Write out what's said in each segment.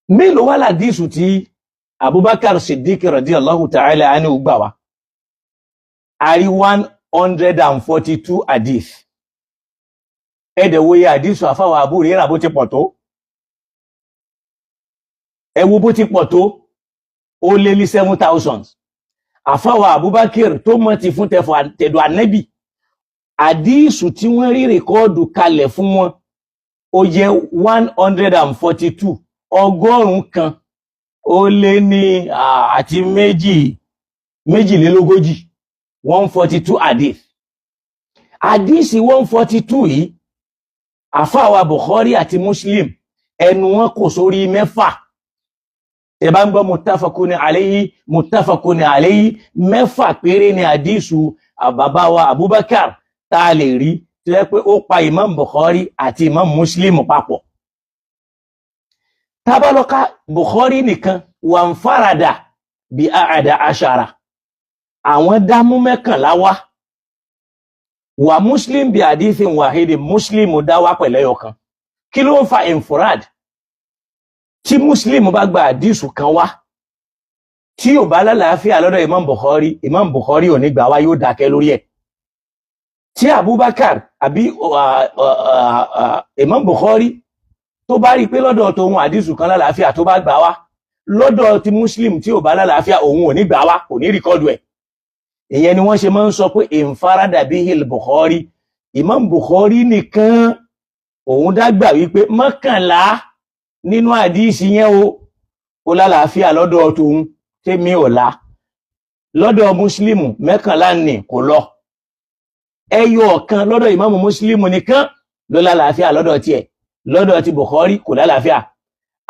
mélòó wá làdísù tí Abubakar Siddiq radiyallahu ta'ala anhu gbà wá? A rí 142 hadith. Ẹ̀dẹ̀wòye hadithu àfáwà Abu Hurairah bó ti pọ̀ tó. Ẹ wo bó ti pọ̀ tó, ó lé ní 7,000. Àfáwà Abubakar tó mọ̀ ti fún tẹ̀dọ̀ Ànábì. Hadithu tí wọ́n rí rẹ̀kọ́ọ̀dù kalẹ̀ fún wọn, ó jẹ́ 142. Ọgọ́rùn-ún kan ó lé ní àti méjìlélógójì. 142 hadith. Hadith 142 yìí, àfáwà Bukhari àti Muslim ẹnu wọn kò sórí mẹ́fà. Ẹ bá ń gbọ́ muttafaqun alayhi mẹ́fà péré ni hadithu bàbá wa Abubakar tá a lè rí tó yẹ pé ó pa Imam Bukhari àti Imam Muslim papọ̀. Tábálọ́ká Bukhari nìkan wà ń farada bí àádá aṣara. Àwọn dámú mẹ́kànlá wá. Wà Muslim bí hadithin wahidi, Muslim dáwà pẹ̀lẹ́ ọ̀kan. Kí ló ń fa infurad? Tí Muslim bá gba hadithu kan wá, tí ò bá lálàáfíà lọ́dọ̀ Imam Bukhari ò ní gbà wá, yóò dákẹ́ lórí ẹ̀. Tí Abubakar àbí Imam Bukhari tó bá rí pé lọ́dọ̀ tóun hadithu kan lálàáfíà tó bá gbà wá, lọ́dọ̀ ti Muslim tí ò bá lálàáfíà òun ò ní gbà wá, kò ní rìkọ́dù ẹ̀. Ìyẹn ni wọ́n ṣe máa ń sọ pé infarada bihil Bukhari. Imam Bukhari nìkan òun dágbà wípé mọ́kànlá nínú hadisi yẹn ó lálàáfíà lọ́dọ̀ tóun tèmi ò lá. Lọ́dọ̀ Muslim mẹ́kànlá ní kò lọ. Ẹyọ ọ̀kan lọ́dọ̀ Imam Muslim nìkan ló lálàáfíà lọ́dọ̀ tiẹ̀. Lọ́dọ̀ ti Bukhari kò lálàáfíà.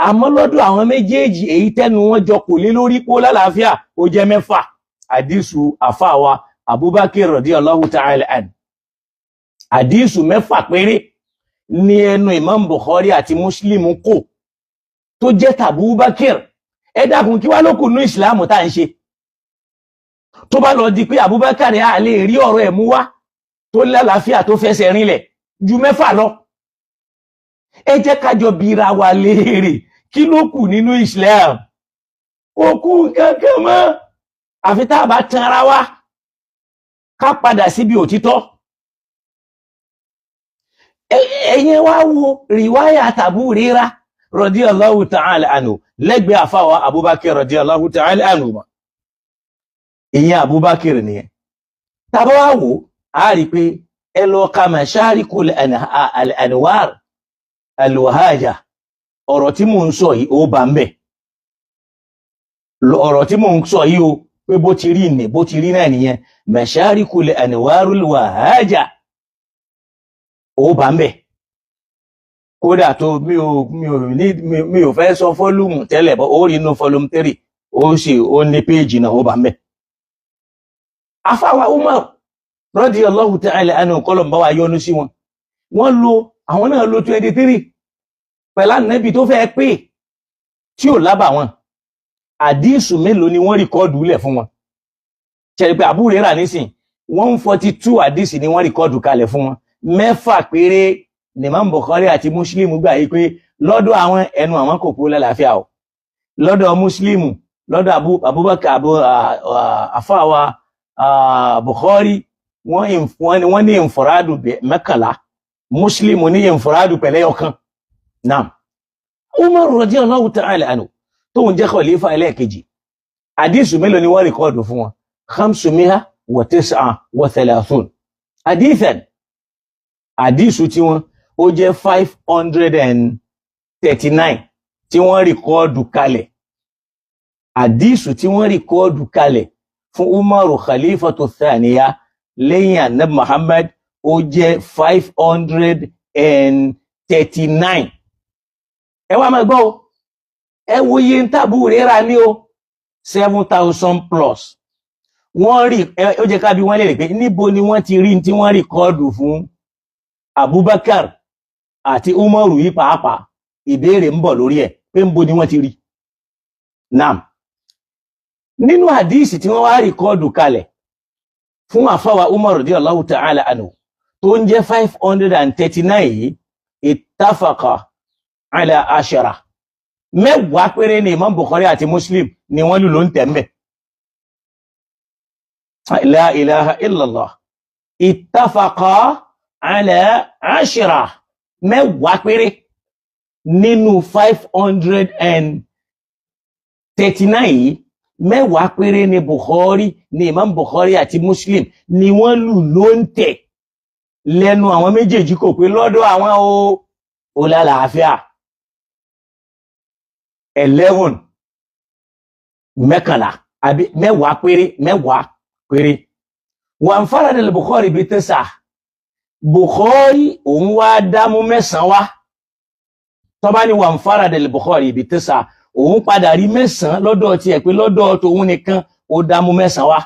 Àmọ́ lọ́dọ̀ àwọn méjèèjì èyí tẹ́nu wọn jọ kò lé lórí pé ó lálàáfíà ó jẹ́ mẹ́fà. Hadithu àfáwà Abubakar radiyallahu ta'ala anhu. Hadithu mẹ́fà péré ní ẹnu Imam Bukhari àti Muslim kò tó jẹ́ tàbúbákir. Ẹ dákun kí wá lókùn ní ìsìlámù tá ń ṣe tó bá lọ di pé Abubakar a lè rí ọ̀rọ̀ ẹ̀ mú wá tó lálàáfíà tó fẹsẹ̀ rinlẹ̀ ju mẹ́fà lọ. Ẹ jẹ́ ká jọ bira wa léèrè kí ló kù nínú Islam? Kò kù kankan mọ́ àfi tá bá tan ara wa ká padà síbi òtítọ́. Ẹ̀yin wá wo riwaya Abu Hurairah radiyallahu ta'ala anhu lẹ́gbẹ̀ẹ́ àfáwà Abubakar radiyallahu ta'ala anhu. Ìyẹn Abubakar nìyẹn. Tá bá wá wò á rí pé ẹ lọ ka Masharikul Anwar al-Wahaja. Ọ̀rọ̀ tí mò ń sọ yìí ó bá ń bẹ̀. Ọ̀rọ̀ tí mò ń sọ yìí ó pé bó ti rí ní bó ti rí náà nìyẹn. Masharikul Anwar al-Wahaja ó bá ń bẹ̀. Kódà tó mi ò fẹ́ sọ fọ́lùmù tẹ́lẹ̀ bọ́ ó rí inú fọ́lùmù 3 ó ní péjì náà ó bá ń bẹ̀. Àfáwà Umar radiyallahu ta'ala anhu kọ́lọ̀ bá wa yọ́nú sí wọn. Àwọn náà lo 23 pẹ̀lá nẹ́bí tó fẹ́ pé tí ò lábà wọn. Hadithu mélòó ni wọ́n rìkọ́ọ̀dù lẹ̀ fún wọn? Ṣé pé Abu Hurairah nísìn 142 hadisi ni wọ́n rìkọ́ọ̀dù kalẹ̀ fún wọn. Mẹ́fà péré ni Imam Bukhari àti Muslim gbà yí pé lọ́dọ̀ àwọn ẹnu àwọn kò kú lálàáfíà o. Lọ́dọ̀ Muslim, lọ́dọ̀ Abubakar àfáwà Bukhari wọ́n ní infuradu mẹ́kànlá. Muslim ní infuradu pẹ̀lẹ́ ọ̀kan. Naam. Umar radiyallahu ta'ala anhu tó ń jẹ́ khalifa ẹlẹ́ẹ̀kejì. Hadithu mélòó ni wọ́n rìkọ́ọ̀dù fún wọn? 539. Hadithu tí wọ́n ó jẹ́ 539 tí wọ́n rìkọ́ọ̀dù kalẹ̀. Hadithu tí wọ́n rìkọ́ọ̀dù kalẹ̀ fún Umaru Khalifatu Thaniya lẹ́yìn Ànábì Muhammad ó jẹ́ 539. Ẹ wá máa gbọ́ o, ẹ wo iye ń Abu Hurairah ní o 7,000 plus. Wọ́n rí ó jẹ́ ká bí wọ́n lè rí pé níbo ni wọ́n ti rí tí wọ́n rìkọ́ọ̀dù fún Abubakar àti Umaru yìí pàápàá. Ìbéèrè ń bọ̀ lórí ẹ̀ pé níbo ni wọ́n ti rí. Naam. Nínú hadisi tí wọ́n wá rìkọ́ọ̀dù kalẹ̀ fún àfáwà Umar radiyallahu ta'ala anhu tó ń jẹ́ 539 yìí, ittafaqa ala ashara. mẹ́wàá péré ni Imam Bukhari àti Muslim ni wọ́n lù ló ń tẹ̀ ń bẹ̀. La ilaha illallah. Ittafaqa ala 10 mẹ́wàá péré nínú 539 yìí, mẹ́wàá péré ni Bukhari ni Imam Bukhari àti Muslim ni wọ́n lù ló ń tẹ̀ lẹ́nu àwọn méjèèjì kò pé lọ́dọ̀ àwọn ó lálàáfíà. 11 mẹ́kànlá àbí mẹ́wàá péré. Wa anfarada al-Bukhari bi 9. Bukhari òun wá dámú 9 wá. Tó bá ní wa anfarada al-Bukhari bi 9, òun padà rí 9 lọ́dọ̀ tí ẹ̀ pé lọ́dọ̀ tóun nìkan ó dámú 9 wá.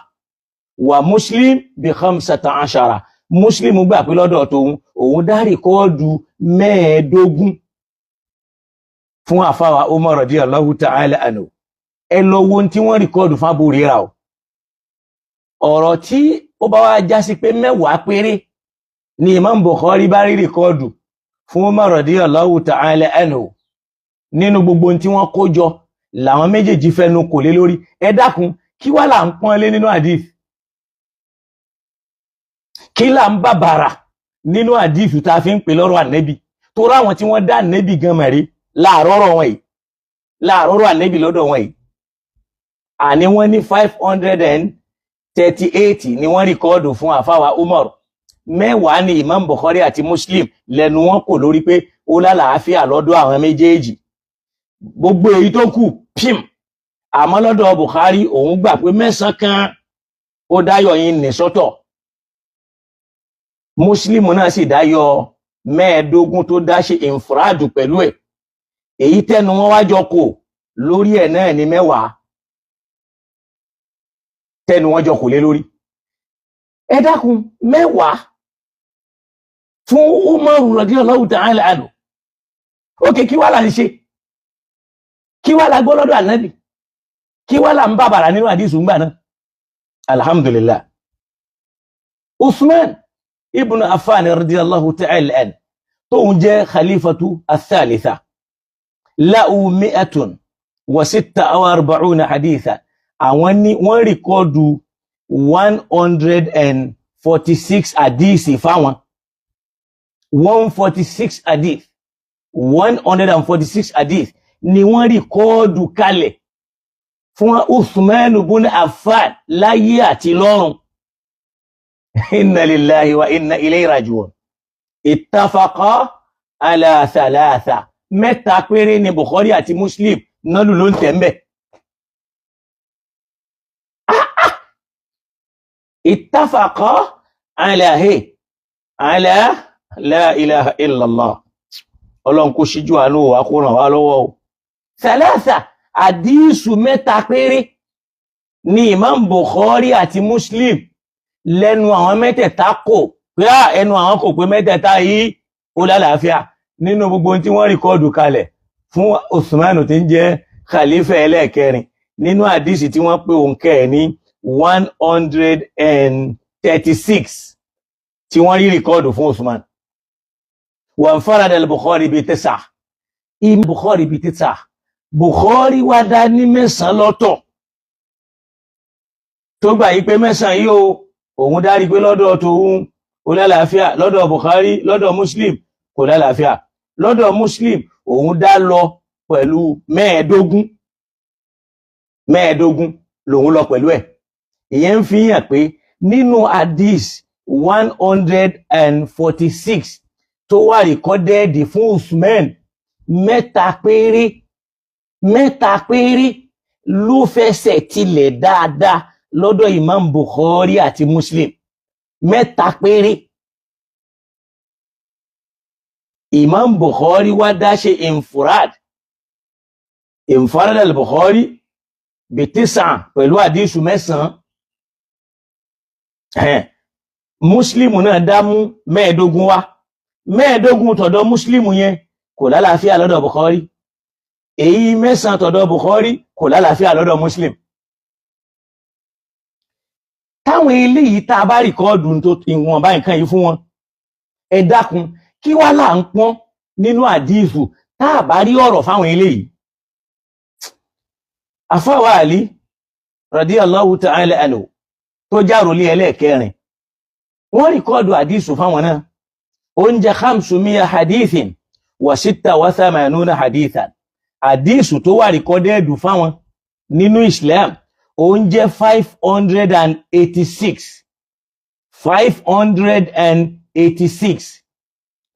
Wa Muslim bi 15. Muslim gbà pé lọ́dọ̀ tóun òun dá rìkọ́ọ̀dù 15 fún àfáwà Umar radiyallahu ta'ala anhu. Ẹ lọ wo tí wọ́n rìkọ́ọ̀dù fún Abu Hurairah. Ọ̀rọ̀ tí ó bá wá já sí pé 10 péré ni Imam Bukhari bá rí rìkọ́ọ̀dù fún Umar radiyallahu ta'ala anhu nínú gbogbo tí wọ́n kó jọ làwọn méjèèjì fẹ́nu kò lé lórí. Ẹ dákun, kí wá là ń pọ́n lé nínú hadith? Kí là ń bàbàrà nínú hadith tá fi ń pè lọ́rọ̀ Ànábì? Tó ráwọn tí wọ́n dá Ànábì gan mẹ́rí láàrọ́rọ̀ wọn yìí, láàrọ́rọ̀ Ànábì lọ́dọ̀ wọn yìí. Àní wọ́n ní 538 ni wọ́n rìkọ́ọ̀dù fún àfáwà Umar. 10 ni Imam Bukhari àti Muslim lẹ́nu wọn kò lórí pé ó lálàáfíà lọ́dọ̀ àwọn méjèèjì. Gbogbo èyí tó kù pim. Àmọ́ lọ́dọ̀ Bukhari òun gbà pé 9 kan ó dáyọ̀ yín ní sọ́tọ̀. Muslim náà sì dáyọ̀ 15 tó dá ṣe infradu pẹ̀lú ẹ̀. Èyí tẹ́nu wọn wájọ kò lórí ẹ̀ náà ni 10 tẹ́nu wọn jọ kò lé lórí. Ẹ dákun, 10 fún Umar radiyallahu ta'ala anhu. Ókè, kí wá là ń ṣe? Kí wá la gbọ́ lọ́dọ̀ Ànábì? Kí wá là ń bàbàrà nínú àdísù ń gbà náà? Alhamdulillah. Uthman ibn Affan radiyallahu ta'ala anhu tóun jẹ́ khalifatu ath-thalitha. Lahu 146 haditha. Àwọn ní wọ́n rìkọ́ọ̀dù 146 hadisi fáwọn. 146 hadith. 146 hadith ni wọ́n rìkọ́ọ̀dù kalẹ̀ fún Uthman ibn Affan láyé àti lọ́run. Inna lillahi wa inna ilayhi raji'un. Ittafaqa ala 3. 3 péré ni Bukhari àti Muslim náà lù ló ń tẹ̀ ń bẹ̀. Ittafaqa ala la ilaha illallah. Ọlọ́run kó ṣíjú àánú wa kó ràn wá lọ́wọ́ o. 3 àdísù 3 péré ni Imam Bukhari àti Muslim lẹ́nu àwọn mẹ́tẹ̀ẹ̀ta kò pé ẹnu àwọn kò pé mẹ́tẹ̀ẹ̀ta yìí ó lálàáfíà nínú gbogbo tí wọ́n rìkọ́ọ̀dù kalẹ̀ fún Uthman tí ń jẹ́ khalifa ẹlẹ́ẹ̀kẹrin nínú àdísì tí wọ́n pè òǹkẹ́ ẹ̀ ní 136 tí wọ́n rí rìkọ́ọ̀dù fún Uthman. وانفرد البخاري ب9. Imam Bukhari ب9. Bukhari wá dá ní 9 lọ́tọ̀. Tó gbà yí pé 9 yìí òun dárí pé lọ́dọ̀ tóun ó lálàáfíà, lọ́dọ̀ Bukhari, lọ́dọ̀ Muslim kò lálàáfíà. Lọ́dọ̀ Muslim òun dá lọ pẹ̀lú 15 lòun lọ pẹ̀lú ẹ̀. Ìyẹn ń fi hàn pé nínú hadith 146 tó wà rìkọ́dẹ́ẹ̀dì fún Uthman 3 péré ló fẹsẹ̀ tilẹ̀ dáadáa lọ́dọ̀ Imam Bukhari àti Muslim. 3 péré. Imam Bukhari wá dá ṣe infrad al-Bukhari bi9 pẹ̀lú àdísù 9. Muslim náà dámú 15 wá. 15 tọ̀dọ̀ Muslim yẹn kò lálàáfíà lọ́dọ̀ Bukhari. Èyí 9 tọ̀dọ̀ Bukhari kò lálàáfíà lọ́dọ̀ Muslim. Táwọn eléyìí tá bá rìkọ́ọ̀dù tó ìwọ̀nba nǹkan yìí fún wọn, ẹ dákun, kí wá là ń pọ́n nínú àdísù tá bá rí ọ̀rọ̀ fáwọn eléyìí? àfáwà Ali radiyallahu ta'ala anhu tó járólé ẹlẹ́ẹ̀kẹrin wọ́n rìkọ́ọ̀dù àdísù fáwọn náà oúnjẹ 500 hadithin wa 86 hadithan àdísù tó wà rìkọ́dẹ́ẹ̀dù fáwọn nínú Islam oúnjẹ 586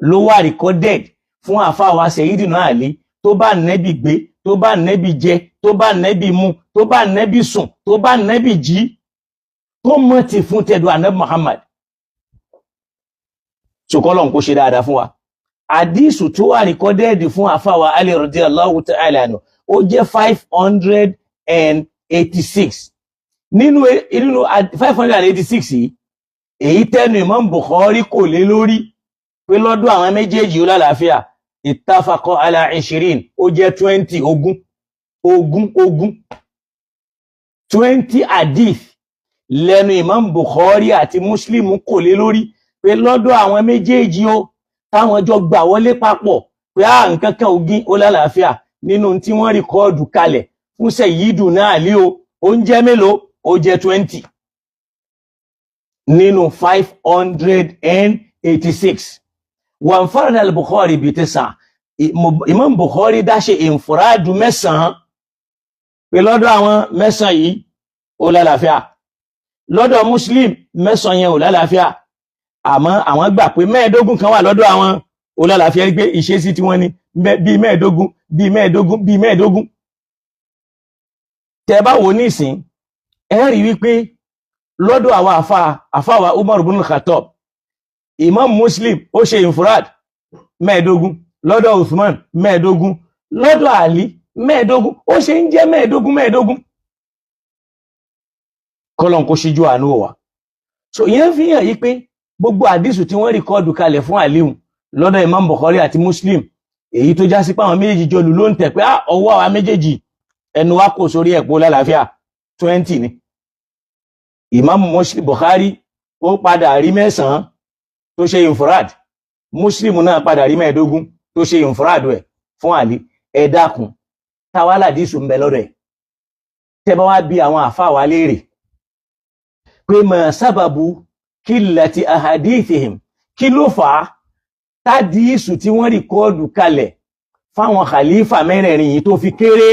ló wà rìkọ́dẹ́ẹ̀d fún àfáwà Sayyidina Ali tó bá nẹ́bì gbé tó bá nẹ́bì jẹ tó bá nẹ́bì mu tó bá nẹ́bì sùn tó bá nẹ́bì jí tó mọ́ ti fún tẹ̀dù ànábì Muhammad ṣùkọ́lọ̀ kó ṣe dáadáa fún wa àdísù tó wà rìkọ́dẹ́ẹ̀dì fún àfáwà Ali radiyallahu ta'ala anhu ó jẹ́ 586 nínú 586 yìí èyí tẹ́nu Imam Bukhari kò lé lórí pé lọ́dọ̀ àwọn méjèèjì ó lálàáfíà ittafaqa ala 20 ó jẹ́ 20 hadith lẹ́nu Imam Bukhari àti Muslim kò lé lórí pé lọ́dọ̀ àwọn méjèèjì ó táwọn jọ gbà wọlé papọ̀ pé nǹkan kan ogún ó lálàáfíà nínú tí wọ́n rìkọ́ọ̀dù kalẹ̀ fún Sayyiduna Ali ó ń jẹ́ mélòó ó jẹ́ 20 nínú 586 wọ́n farada al-Bukhari bí 9 Imam Bukhari dáṣe ìnfúrádù 9 pé lọ́dọ̀ àwọn 9 yìí ó lálàáfíà lọ́dọ̀ Muslim 9 yẹn ò lálàáfíà àmọ́ àwọn gbà pé 15 kan wà lọ́dọ̀ àwọn ó lálàáfíà pé ìṣesí tí wọ́n ní bí 15 tẹ́ bá wò nísìn ẹ rí wípé lọ́dọ̀ àwọn àfáwà Umar ibn Khattab Imam Muslim ó ṣe infurad 15 lọ́dọ̀ Uthman 15 lọ́dọ̀ Ali 15 ó ṣe ń jẹ́ 15 kọlọ̀n kó ṣíjú àánú wa so ìyẹn fi hàn yí pé gbogbo àdísù tí wọ́n rìkọ́ọ̀dù kalẹ̀ fún Aliu lọ́dọ̀ Imam Bukhari àti Muslim èyí tó já sí pé àwọn méjèèjì jọlù ló ń tẹ̀ pé ọwọ́ àwọn méjèèjì ẹnu wa kò sórí ẹ̀pọ̀ lálàáfíà 20 ni Imam Muslim Bukhari ó padà rí 9 tó ṣe infurad Muslim náà padà rí 15 tó ṣe infurad ẹ̀ fún Ali ẹ dákun táwálà dísù ń bẹ lọ́dọ̀ ẹ̀ tẹ́ bá wá bí àwọn àfáà wa léèrè pé ma sábàbù qillati ahadithihim kí ló fà á tádìísù tí wọ́n rìkọ́ọ̀dù kalẹ̀ fáwọn khalifa mẹ́rẹ̀ẹ̀rin yìí tó fi kéré